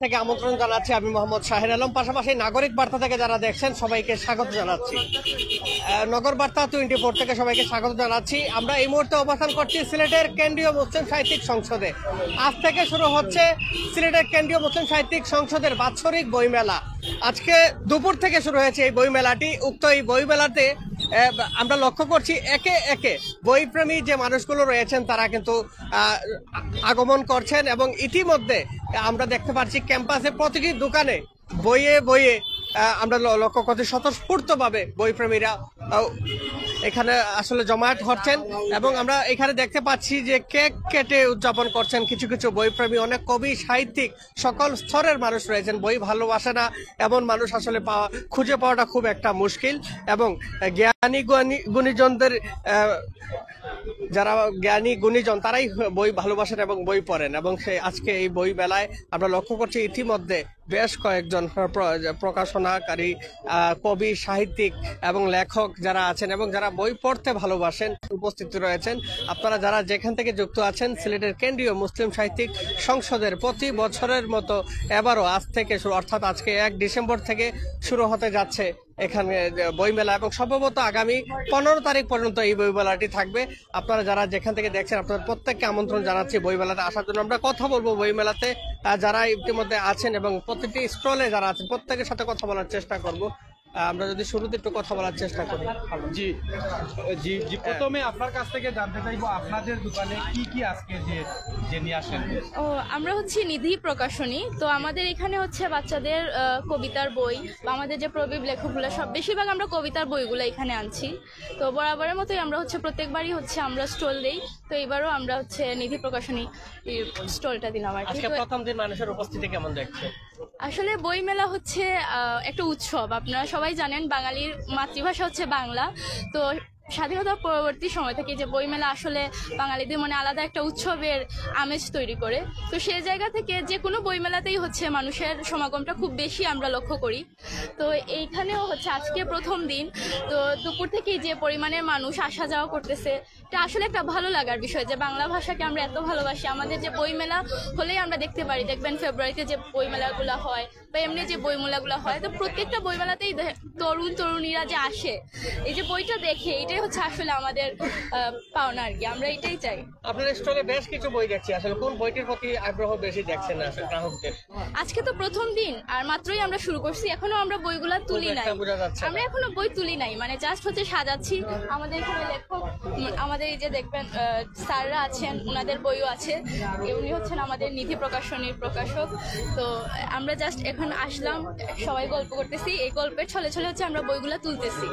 থেকে আমন্ত্রণ জানাচ্ছি আমি মোহাম্মদ শাহির আলম। পাশাপাশি নাগরিক বার্তা থেকে যারা দেখছেন সবাইকে স্বাগত জানাচ্ছি। নগর বার্তা 24 থেকে সবাইকে স্বাগত জানাচ্ছি। আমরা এই মুহূর্তে অবস্থান করছি সিলেটের কেন্দ্রীয় মুসলিম সাহিত্যিক সংসদে। আজ থেকে শুরু হচ্ছে সিলেটের কেন্দ্রীয় মুসলিম সাহিত্যিক সংসদের বাৎসরিক বইমেলা। আজকে দুপুর থেকে শুরু হয়েছে এই বইমেলাটি। উক্ত এই বইমেলাতে আমরা লক্ষ্য করছি একে একে বইপ্রেমী যে মানুষগুলো রয়েছেন তারা কিন্তু আগমন করছেন এবং ইতিমধ্যে আমরা দেখতে পাচ্ছি ক্যাম্পাসে প্রতিটি দোকানে বইয়ে বইয়ে আমরা লক্ষ্য করছি স্বতঃস্ফূর্তভাবে বইপ্রেমীরা এখানে আসলে জমায়েত হচ্ছেন এবং আমরা এখানে দেখতে পাচ্ছি যে কেক কেটে উদযাপন করছেন কিছু কিছু বইপ্রেমী। অনেক কবি সাহিত্যিক সকল স্তরের মানুষ রয়েছেন। বই ভালোবাসে না এমন মানুষ আসলে খুঁজে পাওয়াটা খুব একটা মুশকিল এবং জ্ঞানী গুণীজনদের যারা জ্ঞানী গুণীজন তারাই বই ভালোবাসেন এবং বই পড়েন এবং আজকে এই বই মেলায় আমরা লক্ষ্য করছি ইতিমধ্যে বেশ কয়েকজন প্রকাশনাকারী কবি সাহিত্যিক এবং লেখক যারা আছেন এবং যারা বই পড়তে ভালোবাসেন উপস্থিত রয়েছেন। আপনারা যারা যেখান থেকে যুক্ত আছেন সিলেটের কেন্দ্রীয় মুসলিম সাহিত্যিক সংসদের প্রতি বছরের মতো এবারও আজ থেকে শুরু, অর্থাৎ আজকে 1 ডিসেম্বর থেকে শুরু হতে যাচ্ছে এখানে বইমেলা এবং সম্ভবত আগামী 15 তারিখ পর্যন্ত এই বইমেলাটি থাকবে। আপনারা যারা যেখান থেকে দেখছেন আপনাদের প্রত্যেককে আমন্ত্রণ জানাচ্ছি বইমেলাতে আসার জন্য। আমরা কথা বলবো বইমেলাতে যারা ইতিমধ্যে আছেন এবং প্রতিটি স্টলে যারা আছেন প্রত্যেকের সাথে কথা বলার চেষ্টা করব। আমরা যদি শুরুতে একটু কথা বলার চেষ্টা করি। জি জি জি প্রথমে আপনার কাছ থেকে জানতে চাইবো আপনাদের দোকানে কি কি আজকে যে নিয়ে আসেন। ও আমরা হচ্ছে নিধি প্রকাশনী। তো আমাদের এখানে হচ্ছে বাচ্চাদের কবিতার বই বা আমাদের যে প্রবীণ লেখকগুলো সব বেশিরভাগ আমরা কবিতার বইগুলো এখানে আনছি। তো বরাবরের মতোই আমরা হচ্ছে প্রত্যেকবারই হচ্ছে আমরা স্টল দেই। তো এবারও আমরা হচ্ছে নিধি প্রকাশনী স্টলটা দিলাম আর কি। প্রথম দিন মানুষের উপস্থিতি কেমন দেখছেন? আসলে বইমেলা হচ্ছে একটা উৎসব। আপনারা সবাই জানেন বাঙালির মাতৃভাষা হচ্ছে বাংলা। তো স্বাধীনতার পরবর্তী সময় থেকে যে বইমেলা আসলে বাঙালিদের মনে আলাদা একটা উৎসবের আমেজ তৈরি করে। তো সেই জায়গা থেকে যে কোনো বইমেলাতেই হচ্ছে মানুষের সমাগমটা খুব বেশি আমরা লক্ষ্য করি। তো এইখানেও হচ্ছে আজকে প্রথম দিন। তো দুপুর থেকেই যে পরিমাণের মানুষ আসা যাওয়া করতেছে এটা আসলে একটা ভালো লাগার বিষয় যে বাংলা ভাষাকে আমরা এত ভালোবাসি। আমাদের যে বইমেলা হলেই আমরা দেখতে পারি, দেখবেন ফেব্রুয়ারিতে যে বইমেলাগুলো হয় বা এমনি যে বইমেলাগুলো হয়, তো প্রত্যেকটা বইমেলাতেই তরুণ তরুণীরা যে আসে এই যে বইটা দেখে এটাই হচ্ছে আসলে আমাদের পাওনা আর কি। আমরা এটাই চাই। আপনার স্টলে বেশ কিছু বই দেখছি, আসলে কোন বইটির প্রতি আগ্রহ বেশি দেখছেন আসলে গ্রাহকদের? আজকে তো প্রথম দিন আর মাত্রই আমরা শুরু করছি, এখনো আমরা বইগুলা তুলি নাই। আমরা এখনো বই তুলি নাই, মানে জাস্ট হচ্ছে সাজাচ্ছি। আমাদের এখানে লেখক আমাদের এই যে দেখবেন স্যাররা আছেন, ওনাদের বইও আছে। উনি হচ্ছেন আমাদের নিধি প্রকাশনীর প্রকাশক। তো আমরা জাস্ট এখন আসলাম, সবাই গল্প করতেছি, এই গল্পের ছলে ছলে হচ্ছে আমরা বইগুলা তুলতেছি।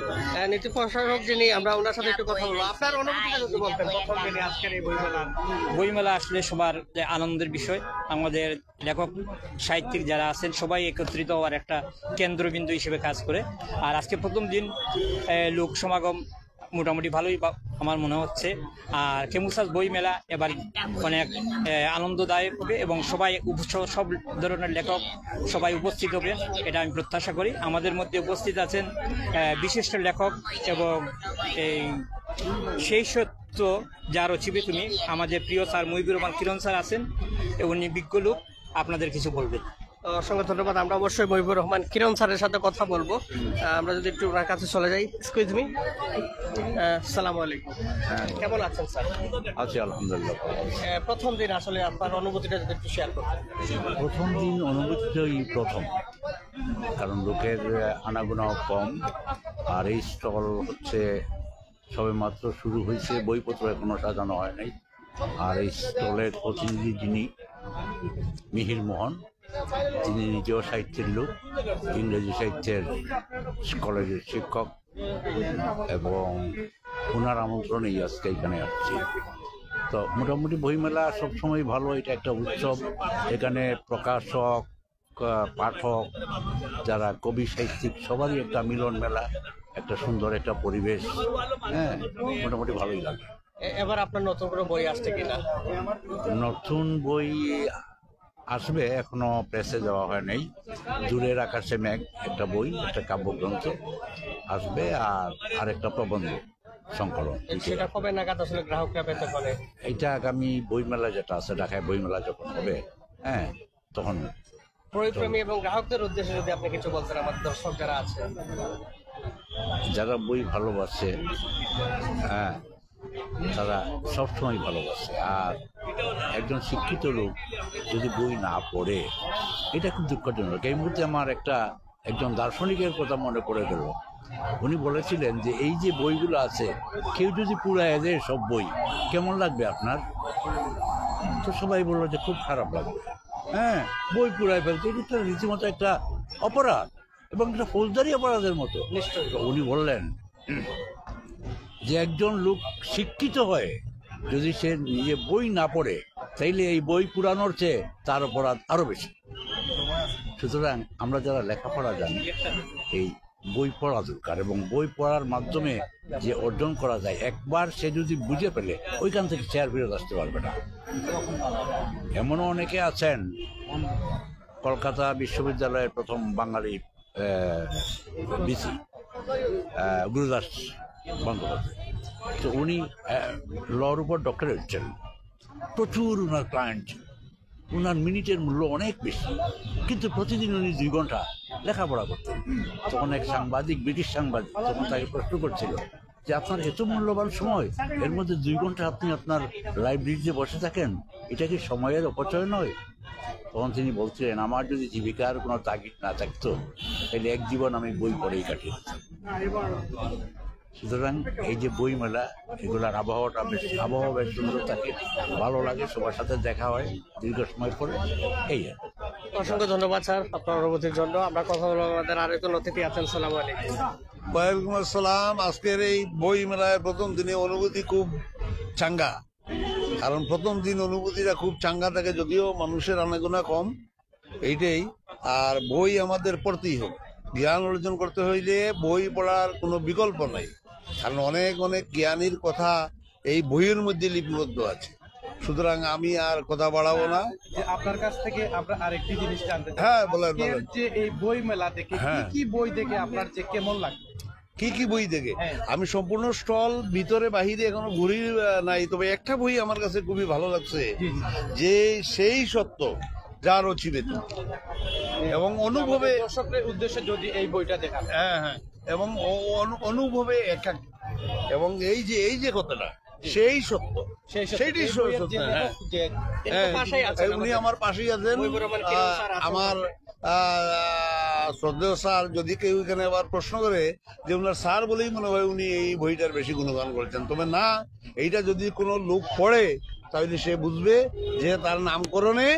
নীতি প্রশাসক যিনি, আমরা ওনার সাথে একটু কথা বলবো। আপনার অনুভূতিটা যদি বলতেন প্রথম দিনে আজকের এই বইমেলা আসলে সবার আনন্দের বিষয়। আমাদের লেখক সাহিত্যিক যারা আছেন সবাই একত্রিত হওয়ার একটা কেন্দ্রবিন্দু হিসেবে কাজ করে। আর আজকে প্রথম দিন লোক সমাগম মোটামুটি ভালোই আমার মনে হচ্ছে। আর কেমুসাস বই মেলা এবার অনেক আনন্দদায়ক হবে এবং সবাই সব ধরনের লেখক সবাই উপস্থিত হবে এটা আমি প্রত্যাশা করি। আমাদের মধ্যে উপস্থিত আছেন বিশিষ্ট লেখক এবং এই সেই সত্য যার রচিবে তুমি আমাদের প্রিয় স্যার মুহিবুর রহমান কিরণ স্যার আছেন, উনি বিজ্ঞ লোক, আপনাদের কিছু বলবেন। অসংখ্য ধন্যবাদ। আমরা অবশ্যই মুহিবুর রহমান কিরণ স্যারের সাথে কথা বলবো। আমরা যদি একটু ওনার কাছে চলে যাই। এক্সকিউজ মি, আসসালামু আলাইকুম, কেমন আছেন স্যার? আছি আলহামদুলিল্লাহ। প্রথম দিন আসলে আপনার অনুভূতিটা যদি একটু শেয়ার করতেন। প্রথম দিন অনুভূতিটাই প্রথম, কারণ লোকের আনাগোনাও কম। আর এই স্টল হচ্ছে সবে মাত্র শুরু হয়েছে, বইপত্র এখনো সাজানো হয় নাই। আর এই স্টলের প্রতিনিধি যিনি মিহির মোহন, তিনি নিজেও সাহিত্যের লোক, ইংরেজি সাহিত্যের কলেজের শিক্ষক, এবং ওনার আমন্ত্রণেই আজকে এখানে আসছি। তো মোটামুটি বইমেলা সবসময় ভালো, এটা একটা উৎসব। এখানে প্রকাশক, পাঠক, যারা কবি সাহিত্যিক সবারই একটা মিলন মেলা, একটা সুন্দর একটা পরিবেশ। হ্যাঁ, মোটামুটি ভালোই লাগে। এবার আপনার নতুন কোনো বই আসছে কিনা? নতুন বই আসবে, এখনো প্রেসে দেওয়া হয় নাই। দূরের আকাশে মেঘ একটা বই, একটা কাব্যগ্রন্থ আসবে, আর আরেকটা প্রবন্ধ সংকলন। সেটা কবে নাগাদ আসলে গ্রাহকরা পেতে পারে? এইটা আগামী বইমেলা যেটা আছে ঢাকায় বইমেলা যখন হবে, হ্যাঁ, তখন বইপ্রেমী এবং গ্রাহকদের উদ্দেশ্যে যদি আপনি কিছু বলতেন, আমার দর্শক যারা আছে। যারা বই ভালোবাসে, হ্যাঁ, তারা সবসময় ভালোবাসে। আর একজন শিক্ষিত লোক যদি বই না পড়ে, এটা খুব দুঃখজনক। এই মুহূর্তে আমার একজন দার্শনিকের কথা মনে পড়ে গেল। উনি বলেছিলেন যে এই যে বইগুলো আছে, কেউ যদি পুরায় দেয় সব বই, কেমন লাগবে আপনার? তো সবাই বললো যে খুব খারাপ লাগবে। হ্যাঁ, বই পুরায় ফেলতে এটা তো রীতিমতো একটা অপরাধ, এবং একটা ফৌজদারি অপরাধের মতো। নিশ্চয়ই। তো উনি বললেন যে একজন লোক শিক্ষিত হয়ে যদি সে নিজে বই না পড়ে, তাইলে এই বই পুরানোর চেয়ে তার অপরাধ আরো বেশি। সুতরাং আমরা যারা লেখাপড়া জানি, এই বই পড়া দরকার, এবং বই পড়ার মাধ্যমে যে অর্জন করা যায়, একবার সে যদি বুঝে ফেলে, ওইখান থেকে সে আর ফেরত আসতে পারবে না। এমনও অনেকে আছেন, কলকাতা বিশ্ববিদ্যালয়ের প্রথম বাঙালি বিসি গুরুদাস বন্দ্যোপাধ্যায়, তো উনি লর উপর ডক্টরেট হচ্ছেন, প্রচুর উনার ক্লায়েন্ট, উনার মিনিটের মূল্য অনেক বেশি, কিন্তু প্রতিদিন উনি 2 ঘন্টা লেখাপড়া করতেন। তখন এক সাংবাদিক, ব্রিটিশ সাংবাদিক, তখন তাকে প্রশ্ন করছিল যে আপনার এত মূল্যবান সময়, এর মধ্যে 2 ঘন্টা আপনি আপনার লাইব্রেরিতে বসে থাকেন, এটা কি সময়ের অপচয় নয়? তখন তিনি বলছিলেন, আমার যদি জীবিকার কোনো তাগিদ না থাকতো, তাহলে এক জীবন আমি বই পড়েই কাটিয়ে দিতাম। সুতরাং এই যে বই মেলা, এগুলার আবহাওয়া বেশ সুন্দর থাকে, ভালো লাগে, সবার সাথে দেখা হয় দীর্ঘ সময় পরে, এই আর। অসংখ্য ধন্যবাদ স্যার আপনার অনুভূতির জন্য। আমরা কথা বলবো, আমাদের আরেকজন অতিথি আছেন। সালাম আলাইকুম। ওয়ালাইকুম আসসালাম। আজকের এই বই মেলায় প্রথম দিনে অনুভূতি খুব চাঙ্গা, কারণ প্রথম দিন অনুভূতিটা খুব চাঙ্গা থাকে, যদিও মানুষের আনাগোনা কম, এইটাই। আর বই আমাদের পড়তেই হোক, জ্ঞান অর্জন করতে হইলে বই পড়ার কোনো বিকল্প নাই, কারণ অনেক অনেক জ্ঞানীর কথা এই বইয়ের মধ্যে লিপিবদ্ধ আছে। সুতরাং আমি আর কথা বাড়াবো না। যে আপনার কাছ থেকে আমরা আরেকটি জিনিস জানতে চাই। হ্যাঁ, বলেন। যে এই বই মেলা দেখে কি বই দেখে আপনার যে কেমন লাগে? কি বই দেখে? আমি সম্পূর্ণ স্টল ভিতরে বাহিরে এখনো ঘুরি নাই, তবে একটা বই আমার কাছে খুবই ভালো লাগছে, যে সেই সত্য যা রচিবে তুমি, এবং অনুভবে দর্শকদের উদ্দেশ্যে যদি এই বইটা দেখা। হ্যাঁ, এবং অনুভবে একাক, এবং এই যে কথাটা সেই সত্য, সেইটাই সত্য। উনি আমার পাশেই আছেন, আমার শ্রদ্ধেয় স্যার। যদি কেউ এখানে আবার প্রশ্ন করে যে উনার স্যার বলেই মনে হয় উনি এই বইটার বেশি গুণগান করেছেন, তবে না, এইটা যদি কোনো লোক পড়ে তাহলে সে বুঝবে যে তার নামকরণে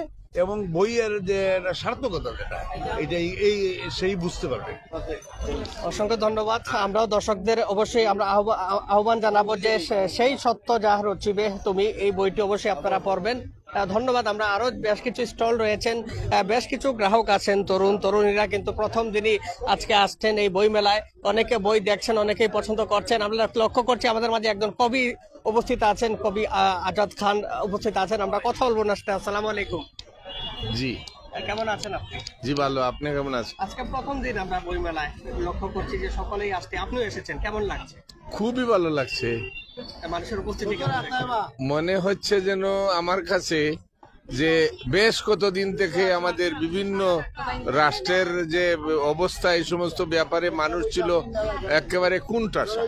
এবং বইয়ের যে সার্থকতা, যেটা এইটাই সেই বুঝতে পারবে। অসংখ্য ধন্যবাদ। আমরাও দর্শকদের অবশ্যই আমরা আহ্বান জানাবো যে সেই সত্য যা রচিবে তুমি, এই বইটি অবশ্যই আপনারা পড়বেন। ধন্যবাদ। আমরা আরো বেশ কিছু স্টল রয়েছেন, বেশ কিছু গ্রাহক আছেন, তরুণীরা কিন্তু প্রথম দিনই আজকে আসছেন এই বই মেলায়। অনেকে বই দেখছেন, অনেকেই পছন্দ করছেন। আমরা লক্ষ্য করছি আমাদের মাঝে একজন কবি উপস্থিত আছেন, কবি আজাদ খান উপস্থিত আছেন। আমরা কথা বলবো না। আসসালামু আলাইকুম। জি, কেমন আছেন আপনি? জি ভালো, আপনি কেমন আছেন? আজকে প্রথম দিন আমরা বই মেলায়, লক্ষ্য করছি যে সকলেই আসছে, আপনিও এসেছেন, কেমন লাগছে? খুবই ভালো লাগছে। মানুষের উপস্থিতি কেমন দেখছেন? মনে হচ্ছে যেন আমার কাছে যে বেশ কতদিন থেকে আমাদের বিভিন্ন রাষ্ট্রের যে অবস্থা, এই সমস্ত ব্যাপারে মানুষ ছিল একেবারে কুণ্ঠাসা।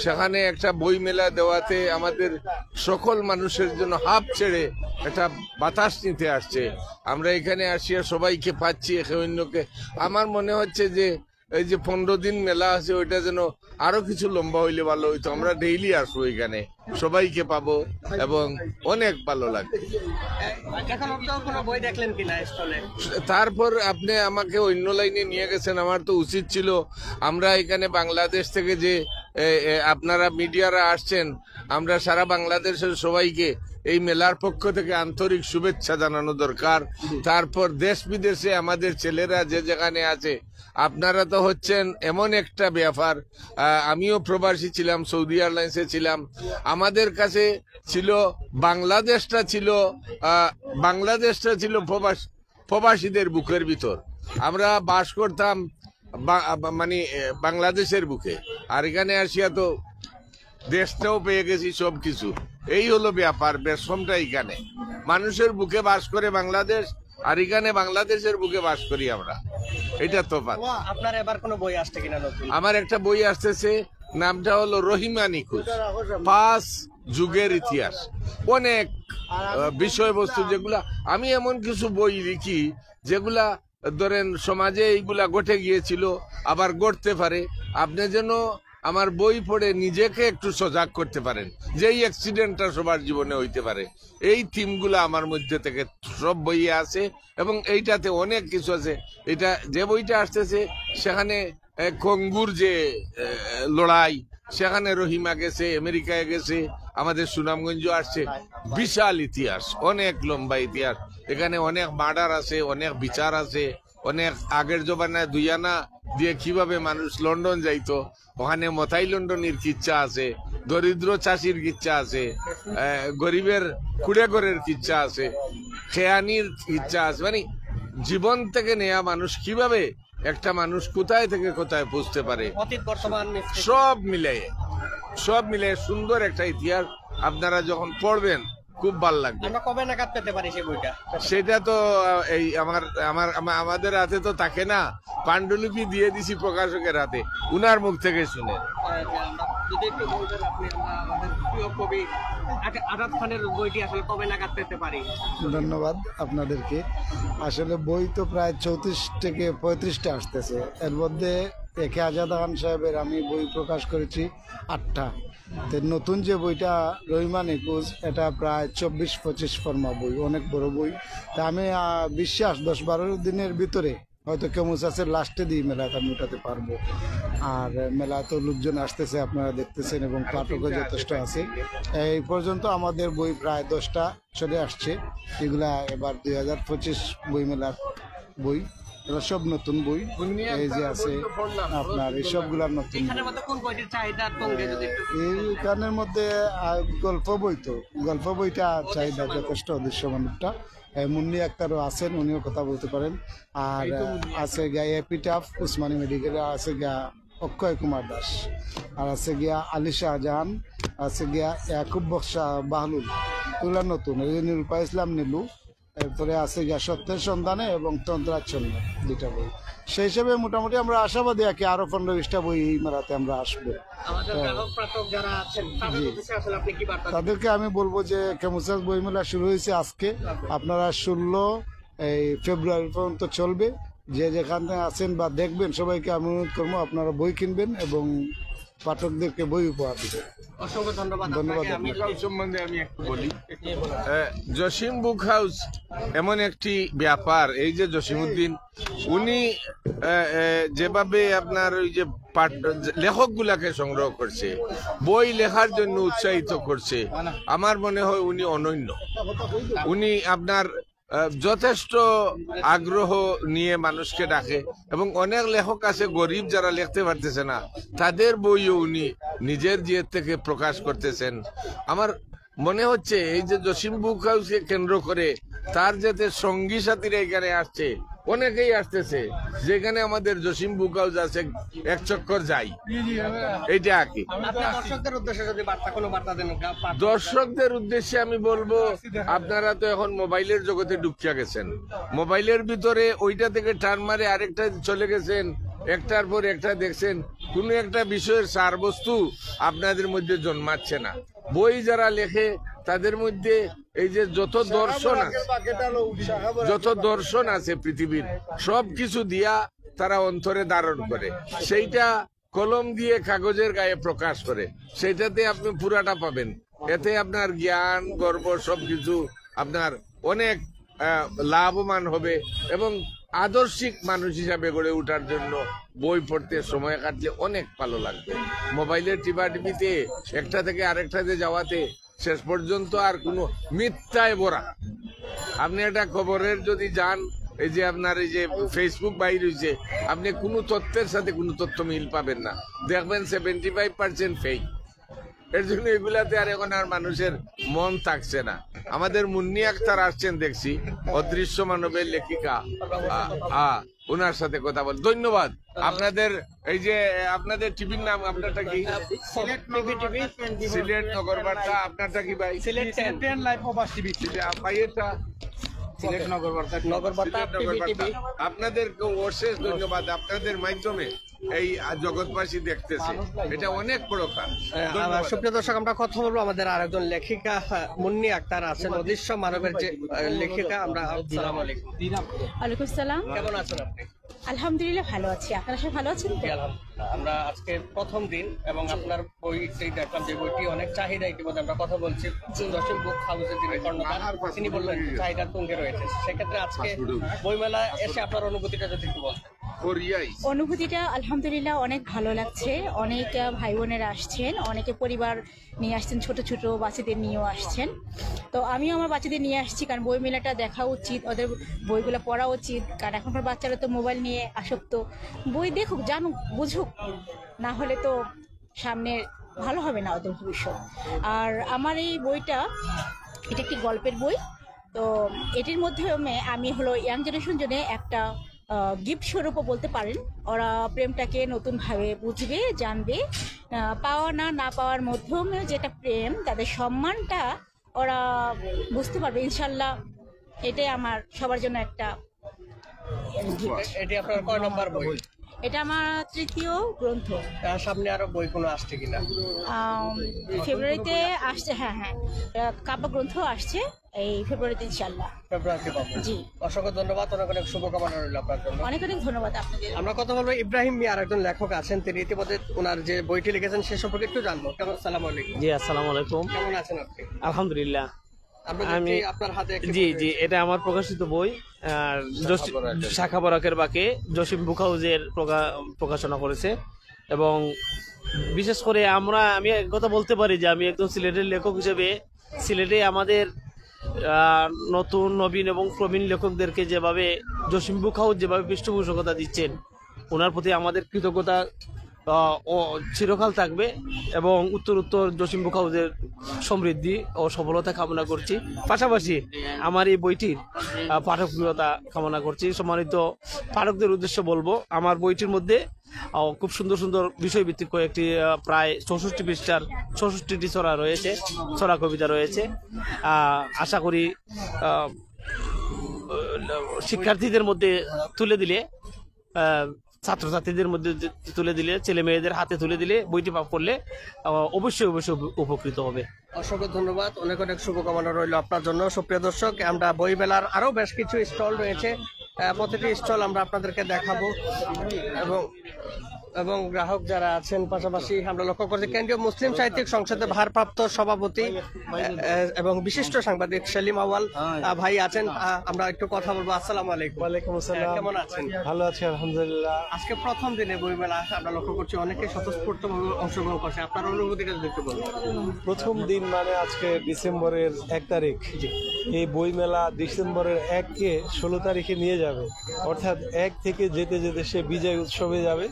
সেখানে একটা বই মেলা দেওয়াতে আমাদের সকল মানুষের জন্য হাঁপ ছেড়ে একটা বাতাস নিতে আসছে। আমরা এখানে আসিয়া সবাইকে পাচ্ছি, একে অন্যকে। আমার মনে হচ্ছে যে এই যে 15 দিন মেলা আছে, ওইটা যেন আরো কিছু লম্বা হইলে ভালো হইতো। আমরা ডেইলি আসবো এখানে, সবাইকে পাবো এবং অনেক ভালো লাগবে। বই দেখলেন কিনা স্টলে? তারপর আপনি আমাকে অন্য লাইনে নিয়ে গেছেন। আমার তো উচিত ছিল, আমরা এখানে বাংলাদেশ থেকে যে আপনারা মিডিয়ারা আসছেন, আমরা সারা বাংলাদেশের সবাইকে এই মেলার পক্ষ থেকে আন্তরিক শুভেচ্ছা জানানো দরকার। তারপর দেশ বিদেশে আমাদের ছেলেরা যে যেখানে আছে, আপনারা তো হচ্ছেন এমন একটা ব্যাপার। আমিও প্রবাসী ছিলাম, সৌদি এয়ারলাইন্সে ছিলাম। আমাদের কাছে ছিল বাংলাদেশটা ছিল প্রবাসীদের বুকের ভিতর। আমরা বাস করতাম মানে বাংলাদেশের বুকে, আর এখানে আসিয়া তো দেশটাও পেয়ে গেছি, সবকিছু। এই হলো ব্যাপার, বেশমটা এখানে। মানুষের বুকে বাস করে বাংলাদেশ, আর এখানে বাংলাদেশের বুকে বাস করি আমরা, এটা তফাৎ। আপনার এবার কোনো বই আসছে কিনা নতুন? আমার একটা বই আসতেছে, নামটা হলো রহিমা নিখোঁজ, 5 যুগের ইতিহাস। অনেক বিষয়বস্তু যেগুলা, আমি এমন কিছু বই লিখি যেগুলা ধরেন সমাজে এইগুলা ঘটে গিয়েছিল, আবার ঘটতে পারে। আপনি যেন আমার বই পড়ে নিজেকে একটু সজাগ করতে পারেন যে এই অ্যাক্সিডেন্টটা সবার জীবনে হইতে পারে। এই থিমগুলো আমার মধ্যে থেকে সব বইয়ে আছে এবং এইটাতে অনেক কিছু আছে। এটা যে বইটা আসতেছে সেখানে কঙ্গুর যে লড়াই, সেখানে রহিমা গেছে, আমেরিকায় গেছে, আমাদের সুনামগঞ্জ আসছে। বিশাল ইতিহাস, অনেক লম্বা ইতিহাস। এখানে অনেক মার্ডার আছে, অনেক বিচার আছে, অনেক আগের জমানায় 2 আনা দিয়ে কিভাবে মানুষ লন্ডন যাইতো, ওখানে মথাই লন্ডনের কিচ্ছা আছে, দরিদ্র চাষির কিচ্ছা আছে, গরিবের কুড়ে ঘরের কিচ্ছা আছে, খেয়ানির কিচ্ছা আছে। মানে জীবন থেকে নেয়া মানুষ কিভাবে একটা মানুষ কোথায় থেকে কোথায় পৌঁছতে পারে, অতীত বর্তমান সব মিলে সুন্দর একটা ইতিহাস। আপনারা যখন পড়বেন খুব ভালো লাগবে। আমরা কবে নাগাদ পেতে পারি সেই বইটা? সেটা তো এই আমাদের হাতে তো থাকে না, পাণ্ডুলিপি দিয়ে দিছি প্রকাশকের হাতে, উনার মুখ থেকে শুনে। যদি একটু বলতেন আপনি, আমাদের প্রিয় কবি আজাদ খানের বইটি আসলে কবে নাগাদ পেতে পারি? ধন্যবাদ আপনাদেরকে। আসলে বই তো প্রায় 34 থেকে 35টা আসতেছে, এর মধ্যে একে আজাদ খান সাহেবের আমি বই প্রকাশ করেছি 8টা। তো নতুন যে বইটা রহিমা নিখোঁজ, এটা প্রায় 24-25 ফর্মা বই, অনেক বড় বই। তা আমি বিশ্বাস 10-12 দিনের ভিতরে হয়তো কেমুসাসের লাস্টে দিয়ে মেলাতে আমি উঠাতে পারবো। আর মেলা তো লোকজন আসতেছে, আপনারা দেখতেছেন, এবং পাঠকও যথেষ্ট আছে। এই পর্যন্ত আমাদের বই প্রায় 10টা চলে আসছে। এগুলা এবার 2025 বই মেলার বই, এবার সব নতুন বই। এই যে আছে আপনার এই সবগুলা নতুন। এইখানের মধ্যে গল্প বই, তো গল্প বইটা চাহিদা যথেষ্ট, দৃশ্যমানটা। মুন্নি আক্তারও আছেন, উনিও কথা বলতে পারেন। আর আছে গিয়া এপিটাফ উসমানী মেডিকেলে, আছে গিয়া অক্ষয় কুমার দাস, আর আছে গিয়া আলী শাহজাহান, আছে গিয়া ইয়াকুব বক্সা বাহলুল, এগুলা নতুন। নিরূপা ইসলাম নীলু, এরপরে আছে গিয়া সত্যের সন্ধানে এবং তন্ত্রাচ্ছন্ন, 2টা বই। সেই হিসেবে মোটামুটি আমরা আশাবাদী আছি আরো 15-20টা বই এই মেলাতে আমরা আসবো। তাদেরকে আমি বলবো যে কেমুসাস বই মেলা শুরু হয়েছে আজকে, আপনারা 16 ফেব্রুয়ারি পর্যন্ত চলবে। যে যেখানে আছেন বা দেখবেন সবাইকে আমি অনুরোধ করবো আপনারা বই কিনবেন এবং পাঠকদেরকে বই উপহার দিবেন। অসংখ্য ধন্যবাদ। সম্বন্ধে আমি একটু বলি। জসিম বুক হাউস এমন একটি ব্যাপার, এই যে জসিমউদ্দিন উনি যেভাবে আপনার ওই যে লেখক গুলাকে সংগ্রহ করছে, বই লেখার জন্য উৎসাহিত করছে, আমার মনে হয় উনি অনন্য। উনি আপনার যথেষ্ট আগ্রহ নিয়ে মানুষকে ডাকে এবং অনেক লেখক আছে গরিব যারা লিখতে পারতেছে না, তাদের বইও উনি নিজের জিয়ের থেকে প্রকাশ করতেছেন। আমার মনে হচ্ছে এই যে জসিম বুক হাউসকে কেন্দ্র করে তার যাতে সঙ্গী সাথীরা এখানে আসছে, অনেকেই আসতেছে, যেখানে আমাদের জসিম বুক হাউস আছে, এক চক্কর যাই। এইটা কি দর্শকদের উদ্দেশ্যে আমি বলবো, আপনারা তো এখন মোবাইলের জগতে ঢুকিয়া গেছেন, মোবাইলের ভিতরে ওইটা থেকে টার্ন মারে আরেকটা চলে গেছেন, একটার পর একটা দেখছেন, কোন একটা বিষয়ের সারবস্তু আপনাদের মধ্যে জন্মাচ্ছে না। বই যারা লেখে তাদের মধ্যে এই যে যত দর্শন আছে পৃথিবীর সব কিছু দিয়া তারা অন্তরে ধারণ করে, সেইটা কলম দিয়ে কাগজের গায়ে প্রকাশ করে, সেইটাতে আপনি পুরাটা পাবেন। এতে আপনার জ্ঞান, গর্ব সবকিছু আপনার অনেক লাভবান হবে এবং আদর্শিক মানুষ হিসাবে গড়ে ওঠার জন্য বই পড়তে সময় কাটলে অনেক ভালো লাগবে। মোবাইলের টিপাটিপিতে একটা থেকে আরেকটাতে যাওয়াতে শেষ পর্যন্ত আর কোনো মিথ্যায় ভরা। আপনি একটা খবরের যদি যান, এই যে আপনার এই যে ফেসবুক বাইর হয়েছে, আপনি কোনো তথ্যের সাথে কোনো তথ্য মিল পাবেন না, দেখবেন 75% ফেক। এর জন্য এগুলাতে আর এখন আর মানুষের মন থাকছে না। আমাদের মুন্নি আক্তার আসছেন দেখছি, অদৃশ্য মানবের লেখিকা, ওনার সাথে কথা বল। ধন্যবাদ আপনাদের। এই যে আপনাদের টিভির নাম, আপনারটা কি? সিলেট নগর বার্তা। আপনারটা কি ভাই? সিলেট 10 লাইভ প্রবাস টিভি। ভাইয়েরটা সিলেট নগর বার্তা নগর বার্তা টিভি আপনাদেরকে অশেষ ধন্যবাদ, আপনাদের মাধ্যমে এই জগৎবাসী দেখতেছে, এটা অনেক বড় কাজ। ধন্যবাদ। সুপ্রিয় দর্শক, আমরা কথা বলবো আমাদের আরেকজন লেখিকা মুন্নি আক্তার আছেন, অদৃশ্য মানবের যে লেখিকা। আমরা আসসালামু আলাইকুম। ওয়ালাইকুম সালাম। কেমন আছেন আপনি? আলহামদুলিল্লাহ ভালো আছি, আপনারা সবাই ভালো আছেন তো? আলহামদুলিল্লাহ। আমরা আজকে প্রথম দিন এবং আপনার বইটি দেখলাম, যে বইটি অনেক চাহিদা, ইতিমধ্যে আমরা কথা বলছি জসিম বুক হাউসের যিনি কর্ণধার, তিনি বললেন চাহিদা তুঙ্গে রয়েছে। সেক্ষেত্রে আজকে বইমেলা এসে আপনার অনুভূতিটা যদি একটু বলতেন। অনুভূতিটা আলহামদুলিল্লাহ অনেক ভালো লাগছে। অনেক ভাই বোনেরা আসছেন, অনেকে পরিবার নিয়ে আসছেন, ছোট ছোট বাচ্চাদের নিয়েও আসছেন। তো আমিও আমার বাচ্চাদের নিয়ে আসছি, কারণ বই মেলাটা দেখা উচিত, ওদের বইগুলো পড়া উচিত। কারণ এখনকার বাচ্চারা তো মোবাইল নিয়ে আসক্ত, বই দেখুক, জানুক, বুঝুক, না হলে তো সামনে ভালো হবে না ওদের ভবিষ্যৎ। আর আমার এই বইটা, এটা একটি গল্পের বই। তো এটির মাধ্যমে আমি হলো ইয়াং জেনারেশন জন্য একটা গিফট স্বরূপও বলতে পারেন। ওরা প্রেমটাকে নতুনভাবে বুঝবে, জানবে, পাওয়া না পাওয়ার মাধ্যমে যেটা প্রেম, তাদের সম্মানটা ওরা বুঝতে পারবে ইনশাল্লাহ। এটাই আমার সবার জন্য একটা gift। এটি আপনার কয় নম্বর বই? এটা আমার তৃতীয় গ্রন্থ। সামনে আরো বই কোনো আসছে কিনা? ফেব্রুয়ারিতে আসছে, হ্যাঁ, কাব্য গ্রন্থ আসছে এই ফেব্রুয়ারিতে ইনশাল্লাহ। ফেব্রুয়ারিতে পাবো। জি, অসংখ্য ধন্যবাদ, অনেক অনেক শুভকামনা রইল আপনার জন্য। অনেক অনেক ধন্যবাদ আপনাদের। আমরা কথা বলবো ইব্রাহিম মিয়া, একজন লেখক আছেন, তিনি ইতিমধ্যে ওনার যে বইটি লিখেছেন সে সম্পর্কে একটু জানবো। কেমন? আসসালামু আলাইকুম। জি, আসসালামু আলাইকুম। কেমন আছেন আপনি? আলহামদুলিল্লাহ। আমি আপনার হাতে জি, এটা আমার প্রকাশিত বই, শাখা বরাকের বাকে জসিম বুক হাউসের প্রকাশনা করেছে। এবং বিশেষ করে আমি এক কথা বলতে পারি যে আমি একজন সিলেটের লেখক হিসেবে সিলেটে আমাদের নতুন, নবীন এবং প্রবীণ লেখকদেরকে যেভাবে জসিম বুক হাউস যেভাবে পৃষ্ঠপোষকতা দিচ্ছেন, ওনার প্রতি আমাদের কৃতজ্ঞতা চিরকাল থাকবে। এবং উত্তর জসিম বুক হাউসের সমৃদ্ধি ও সফলতা কামনা করছি। পাশাপাশি আমার এই বইটির পাঠকপ্রিয়তা কামনা করছি। সম্মানিত পাঠকদের উদ্দেশ্যে বলবো, আমার বইটির মধ্যে খুব সুন্দর সুন্দর বিষয়ভিত্তিক কয়েকটি প্রায় 64 পৃষ্ঠার 64টি ছড়া রয়েছে, ছড়া কবিতা রয়েছে। আশা করি শিক্ষার্থীদের মধ্যে তুলে দিলে, ছাত্রছাত্রীদের মধ্যে তুলে দিলে, ছেলে মেয়েদের হাতে তুলে দিলে, বইটি পড়লে অবশ্যই উপকৃত হবে। অসংখ্য ধন্যবাদ, অনেক অনেক শুভকামনা রইল আপনার জন্য। সুপ্রিয় দর্শক, আমরা বই মেলার আরো বেশ কিছু স্টল রয়েছে, প্রতিটি স্টল আমরা আপনাদেরকে দেখাবো। এবং গ্রাহক যারা আছেন, পাশাপাশি আমরা লক্ষ্য করছি কেন্দ্রীয় মুসলিম সাহিত্যিক সংসদের ভারপ্রাপ্ত সভাপতি এবং বিশিষ্ট সাংবাদিক সেলিম আওয়াল ভাই আছেন। আমরা একটু কথা বলবো। আসসালামু আলাইকুম। ওয়ালাইকুম আসসালাম। কেমন আছেন? ভালো আছি আলহামদুলিল্লাহ। আজকে প্রথম দিনে বইমেলা আমরা লক্ষ্য করছি অনেকে স্বতঃস্ফূর্তভাবে অংশগ্রহণ করছে, আপনার অনুভূতিটা যদি একটু বলবেন। প্রথম দিন মানে আজকে ডিসেম্বরের 1 তারিখ। এই বইমেলা ডিসেম্বরের 1-কে 16 তারিখে নিয়ে যাবে, অর্থাৎ 1 থেকে যেতে যেতে সে বিজয় উৎসবে যাবে,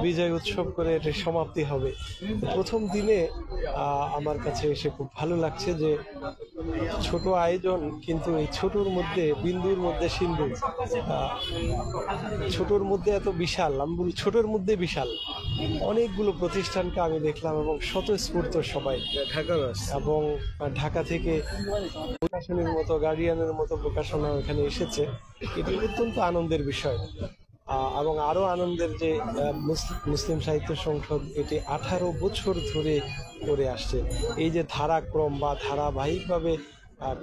বিজয় উৎসব করে এটা সমাপ্তি হবে। প্রথম দিনে আমার কাছে এসে খুব ভালো লাগছে যে ছোট আয়োজন, কিন্তু এই ছোটর মধ্যে, বিন্দুর মধ্যে সিন্ধু, ছোটর মধ্যে এত বিশাল, আমি বলি ছোটর মধ্যে বিশাল অনেকগুলো প্রতিষ্ঠানকে আমি দেখলাম এবং স্বতঃস্ফূর্ত সবাই এবং ঢাকা থেকে প্রকাশনীর মতো, গার্ডিয়ানের মতো প্রকাশনা এখানে এসেছে। এটি অত্যন্ত আনন্দের বিষয়। এবং আরো আনন্দের যে মুসলিম সাহিত্য সংসদ এটি 18 বছর ধরে করে আসছে। এই যে ধারাক্রম বা ধারাবাহিকভাবে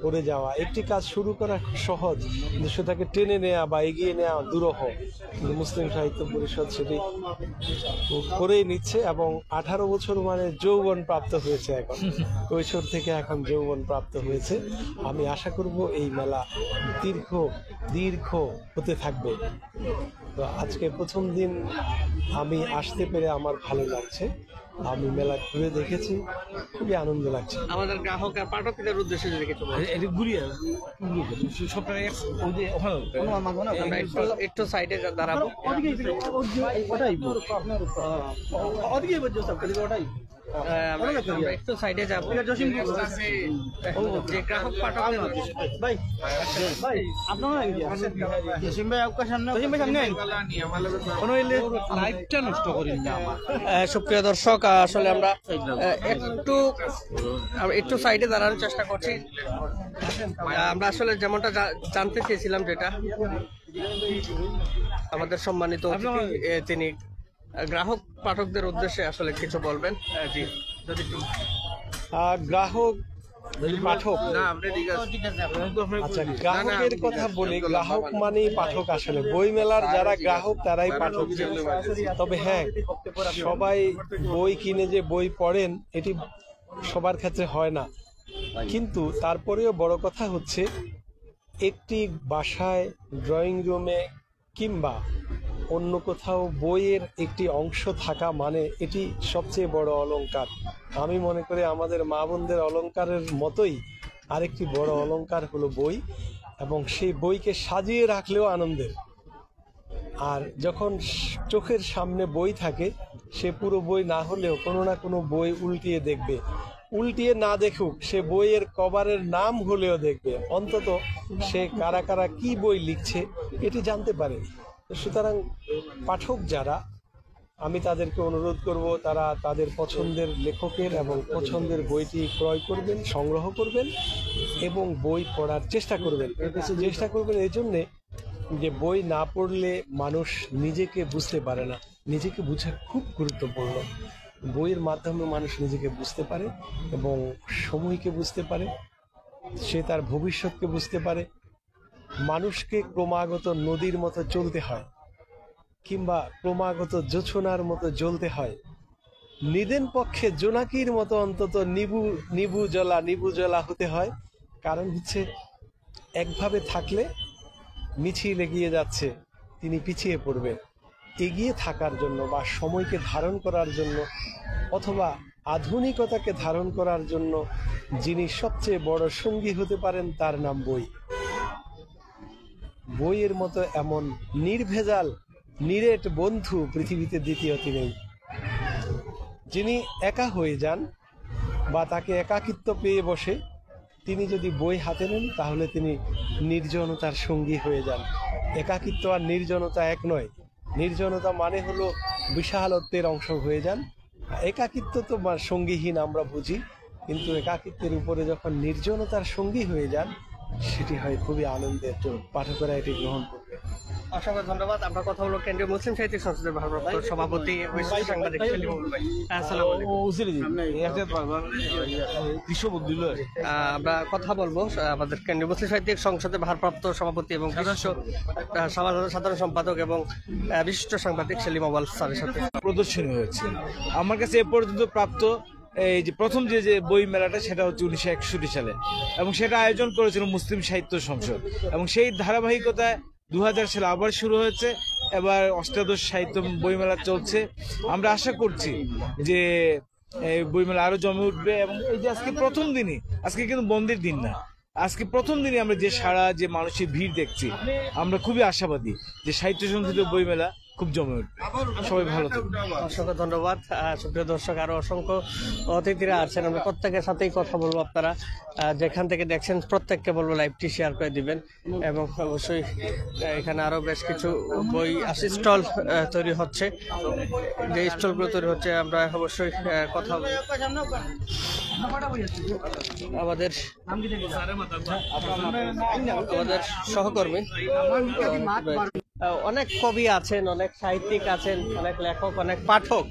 করে যাওয়া, একটি কাজ শুরু করা সহজ, কিন্তু সেটাকে টেনে নেওয়া বা এগিয়ে নেওয়া দুরূহ। কিন্তু মুসলিম সাহিত্য পরিষদ সেটি করেই নিচ্ছে এবং 18 বছর মানে যৌবন প্রাপ্ত হয়েছে, এখন কৈশোর থেকে এখন যৌবন প্রাপ্ত হয়েছে। আমি আশা করব এই মেলা দীর্ঘ হতে থাকবে। তো আজকে প্রথম দিন আমি আসতে পেরে আমার ভালো লাগছে। আমি মেলা ঘুরে দেখেছি, খুবই আনন্দ লাগছে। আমাদের গ্রাহক আর পাঠকদের উদ্দেশ্যে যদি কিছু বলেন। একটু সাইডে দাঁড়াবো। আমরা একটু সাইডে যাবো। যে গ্রাহক পাঠকদের লাইফটা নষ্ট করেন না। সুপ্রিয় দর্শক, আসলে আমরা একটু সাইডে দাঁড়ানোর চেষ্টা করছি। আমরা আসলে যেমনটা জানতে চেয়েছিলাম, যেটা আমাদের সম্মানিত অতিথি, তিনি গ্রাহক পাঠকদের উদ্দেশ্যে আসলে কিছু বলবেন। জি, যদি গ্রাহক পাঠক, আচ্ছা গ্রাহকের কথা বলি, গ্রাহক মানেই পাঠক। আসলে বইমেলার যারা গ্রাহক তারাই পাঠক। তবে হ্যাঁ, সবাই বই কিনে যে বই পড়েন এটি সবার ক্ষেত্রে হয় না, কিন্তু তারপরেও বড় কথা হচ্ছে একটি বাসায়, ড্রয়িং রুমে কিংবা অন্য কোথাও বইয়ের একটি অংশ থাকা মানে এটি সবচেয়ে বড় অলংকার। আমি মনে করি আমাদের মা বোনদের অলংকারের মতোই আরেকটি বড় অলংকার হলো বই, এবং সেই বইকে সাজিয়ে রাখলেও আনন্দের। আর যখন চোখের সামনে বই থাকে, সে পুরো বই না হলেও কোনো না কোনো বই উল্টিয়ে দেখবে, উল্টিয়ে না দেখুক সে বইয়ের কভারের নাম হলেও দেখবে, অন্তত সে কারা কারা কি বই লিখছে এটি জানতে পারে। সুতরাং পাঠক যারা, আমি তাদেরকে অনুরোধ করব তারা তাদের পছন্দের লেখকের এবং পছন্দের বইটি ক্রয় করবেন, সংগ্রহ করবেন এবং বই পড়ার চেষ্টা করবেন। চেষ্টা করবেন এই জন্যে যে বই না পড়লে মানুষ নিজেকে বুঝতে পারে না। নিজেকে বোঝা খুব গুরুত্বপূর্ণ। বইয়ের মাধ্যমে মানুষ নিজেকে বুঝতে পারে এবং সময়কে বুঝতে পারে, সে তার ভবিষ্যৎকে বুঝতে পারে। মানুষকে ক্রমাগত নদীর মতো চলতে হয় কিংবা ক্রমাগত জোছনার মতো জ্বলতে হয়, নিদেন পক্ষে জোনাকির মতো অন্তত নিবু জ্বলা হতে হয়। কারণ হচ্ছে একভাবে থাকলে মিছিল এগিয়ে যাচ্ছে, তিনি পিছিয়ে পড়বে। এগিয়ে থাকার জন্য বা সময়কে ধারণ করার জন্য অথবা আধুনিকতাকে ধারণ করার জন্য যিনি সবচেয়ে বড় সঙ্গী হতে পারেন তার নাম বই। বইয়ের মতো এমন নির্ভেজাল নিরেট বন্ধু পৃথিবীতে দ্বিতীয়টি নেই। যিনি একা হয়ে যান বা তাকে একাকিত্ব পেয়ে বসে, তিনি যদি বই হাতে নেন তাহলে তিনি নির্জনতার সঙ্গী হয়ে যান। একাকিত্ব আর নির্জনতা এক নয়। নির্জনতা মানে হলো বিশালত্বের অংশ হয়ে যান। একাকিত্ব তো সঙ্গীহীন আমরা বুঝি, কিন্তু একাকিত্বের উপরে যখন নির্জনতার সঙ্গী হয়ে যান সেটি হয় খুবই আনন্দের। তো পাঠকেরা এটি গ্রহণ করবে। অসংখ্য ধন্যবাদ। আমরা কথা হলো কেন্দ্রীয় মুসলিম সাহিত্যিক সংসদের ভারপ্রাপ্ত সভাপতি সাংবাদিক আমরা কথা বলবো আমাদের কেন্দ্রীয় মুসলিম সাহিত্যিক সংসদের ভারপ্রাপ্ত সভাপতি এবং সাধারণ সম্পাদক এবং বিশিষ্ট সাংবাদিক সেলিম আউয়াল স্যারের সাথে। প্রদর্শনী হয়েছে আমার কাছে এ পর্যন্ত প্রাপ্ত এই যে প্রথম যে বই মেলাটা, সেটা হচ্ছে 1961 সালে, এবং সেটা আয়োজন করেছিল মুসলিম সাহিত্য সংসদ, এবং সেই ধারাবাহিকতায় 2000 সালে আবার শুরু হয়েছে। এবার 8ম সাহিত্য বইমেলা চলছে। আমরা আশা করছি যে এই বইমেলা আরো জমে উঠবে। এবং এই যে আজকে প্রথম দিনই, আজকে কিন্তু বন্ধের দিন না, আজকে প্রথম দিনই আমরা যে মানুষের ভিড় দেখছি, আমরা খুবই আশাবাদী যে সাহিত্য সংসদীয় বইমেলা খুব জমে উঠবে। সবাই ভালো থাকবেন। অসংখ্য ধন্যবাদ। সুপ্রিয় দর্শক, আরো অসংখ্য অতিথিরা আছেন, আমরা প্রত্যেকের সাথেই কথা বলবো। আপনারা যেখান থেকে দেখছেন প্রত্যেককে বলবো লাইভটি শেয়ার করে দিবেন, এবং অবশ্যই এখানে আরো বেশ কিছু বই স্টল তৈরি হচ্ছে। যে স্টলগুলো তৈরি হচ্ছে আমরা অবশ্যই কথা আমাদের সহকর্মী, অনেক কবি আছেন, অনেক সাহিত্যিক আছেন, অনেক লেখক, অনেক পাঠক,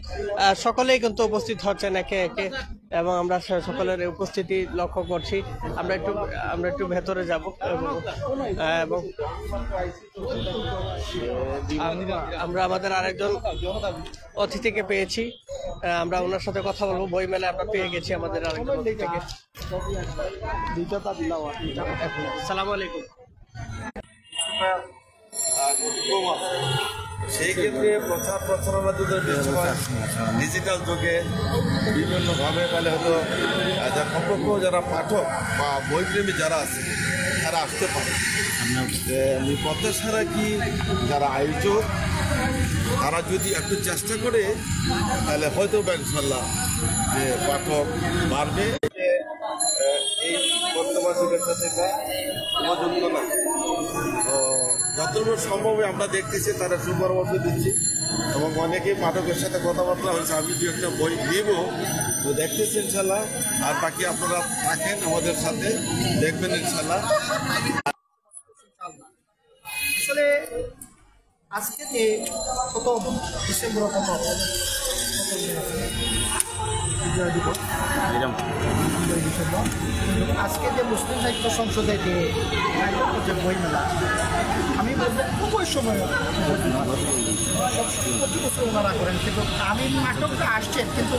সকলেই কিন্তু উপস্থিত হচ্ছেন একে একে, এবং আমরা সকলের উপস্থিতি লক্ষ্য করছি। আমরা একটু ভেতরে যাব এবং আমরা আমাদের আরেকজন অতিথিকে পেয়েছি, আমরা ওনার সাথে কথা বলবো। বই মেলায় আমরা পেয়ে গেছি আমাদের আরেকজন অতিথিকে। আসসালামু আলাইকুম। সেই ক্ষেত্রে প্রচার প্রচারণা যদি বেশি হয় ডিজিটাল যুগে বিভিন্নভাবে, তাহলে হয়তো সম্পর্ক যারা পাঠক বা বইপ্রেমী যারা আছে তারা আসতে পারে। প্রত্যাশারা কি যারা আয়োজক তারা যদি একটু চেষ্টা করে তাহলে হয়তো ইনশাল্লাহ যে পাঠক বাড়বে। এই বর্তমান যুগের সাথে এটা উপযুক্ত না, যতটুকু সম্ভব আমরা দেখতেছি তারা সুপরামর্শ দিচ্ছি এবং অনেকেই পাঠকের সাথে কথাবার্তা হয়েছে। আমি দু একটা বই নিব, তো দেখতেছি ইনশাল্লাহ। আর বাকি আপনারা থাকেন আমাদের সাথে, দেখবেন ইনশাল্লাহ। আসলে আজকে যে প্রথম ডিসেম্বর আজকে যে মুসলিম সাহিত্য সংসদে যে বই মেলা, আমি বলবো খুবই সময় প্রতি বছর ওনারা করেন, কিন্তু আমি নাটকটা আসছেন কিন্তু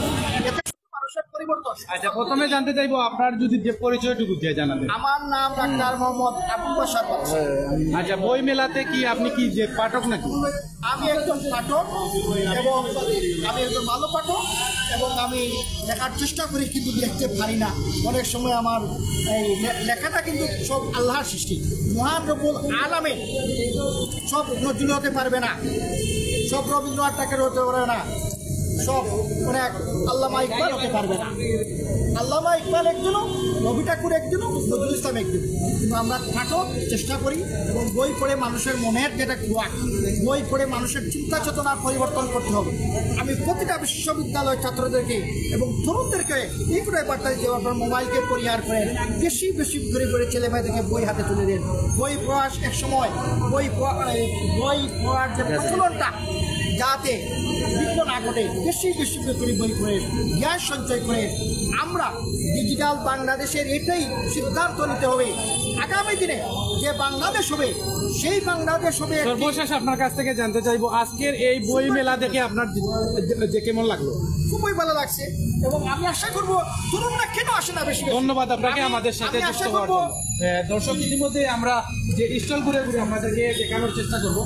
মানুষের পরিবর্তন। আচ্ছা, প্রথমে জানতে চাইবো আপনার যদি যে পরিচয়টুকু দিয়ে জানাবেন। আমার নাম ডাক্তার মোহাম্মদ আবুল বাশার। আচ্ছা, বই মেলাতে কি আপনি কি যে পাঠক নাকি? আমি একজন পাঠক এবং আমি একজন ভালো পাঠক এবং আমি লেখার চেষ্টা করি, কিন্তু লিখতে পারি না। অনেক সময় আমার এই লেখাটা কিন্তু সব আল্লাহর সৃষ্টি, মহান রব্বুল আলামিন। সব নজরুল হতে পারবে না, সব রবীন্দ্রনাথ ঠাকুর হতে পারবে না, সব অনেক আল্লামা ইকবাল হতে পারবে না। আল্লামা ইকবাল একজনও, রবি ঠাকুর একজনও, নজরুল ইসলাম একজন। কিন্তু আমরা পাঠক চেষ্টা করি এবং বই পড়ে মানুষের মনের যেটা খোয়াক, বই পড়ে মানুষের চিন্তা চেতনার পরিবর্তন করতে হবে। আমি প্রতিটা বিশ্ববিদ্যালয় ছাত্রদেরকে এবং তরুণদেরকে এই করে বার্তা দিতে হবে, আপনার মোবাইলকে পরিহার করে বেশি বেশি করে করে ছেলে মেয়েদেরকে বই হাতে তুলে দেন। বই পড়ার এক সময় বই পড়ার যে প্রচলনটা যাতে বিঘ্ন না ঘটে, বেশি বেশি করে বই পড়ে জ্ঞান সঞ্চয় করে আমরা ডিজিটাল বাংলাদেশের এটাই সিদ্ধান্ত নিতে হবে। আগামী দিনে যে বাংলাদেশ হবে সেই বাংলাদেশ হবে। সর্বশেষ আপনার কাছ থেকে জানতে চাইবো, আজকের এই বই মেলা দেখে আপনার যে কেমন লাগলো? খুবই ভালো লাগছে এবং আমি আশা করবো তরুণরা কেন আসে না বেশি। ধন্যবাদ আপনাকে আমাদের সাথে যুক্ত হওয়ার জন্য। দর্শক, ইতিমধ্যে আমরা যে স্টল ঘুরে ঘুরে আপনাদেরকে দেখানোর চেষ্টা করবো।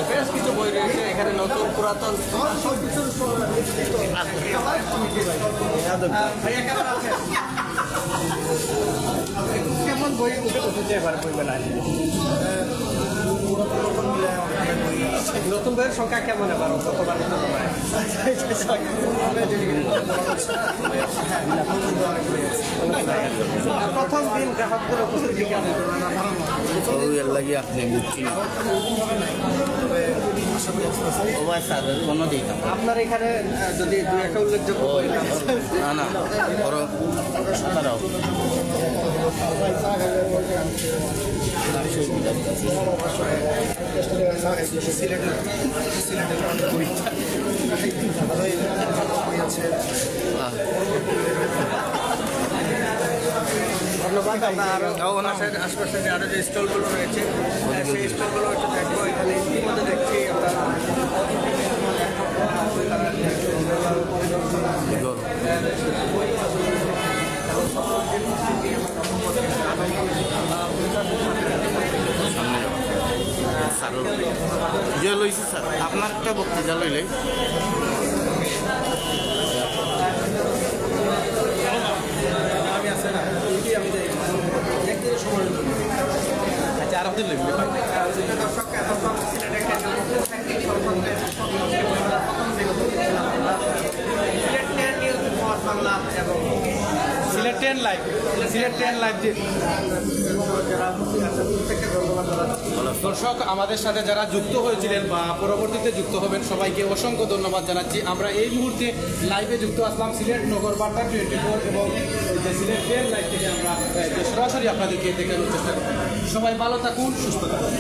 বেশ কিছু বই রয়েছে এখানে, নতুন পুরাতন কেমন বই উঠেছে এবার বই মেলায়? নতুন বইয়ের সংখ্যা কেমন এবার গতবার? প্রথম দিন গ্রাহকদের উপস্থিতি কেমন? লাগে আপনি বুঝছি আপনার এখানে যদি দু একটা উল্লেখযোগ্য না না তারাও ধন্যবাদ। আমরা আশপাশে আরো যে স্টলগুলো রয়েছে সেই স্টলগুলো একটু দেখবো। এখানে ইতিমধ্যে দেখছি আমরা স্যার আপনার একটা বক্তৃতা লইলে সিলেট 10 লাইভ দর্শক, আমাদের সাথে যারা যুক্ত হয়েছিলেন বা পরবর্তীতে যুক্ত হবেন সবাইকে অসংখ্য ধন্যবাদ জানাচ্ছি। আমরা এই মুহূর্তে লাইভে যুক্ত আসলাম সিলেট নগর বার্তা 24 এবং সিলেট 10 লাইভ থেকে আমরা সরাসরি আপনাদেরকে দেখানোর চেষ্টা করব। সবাই ভালো থাকুন, সুস্থ থাকুন।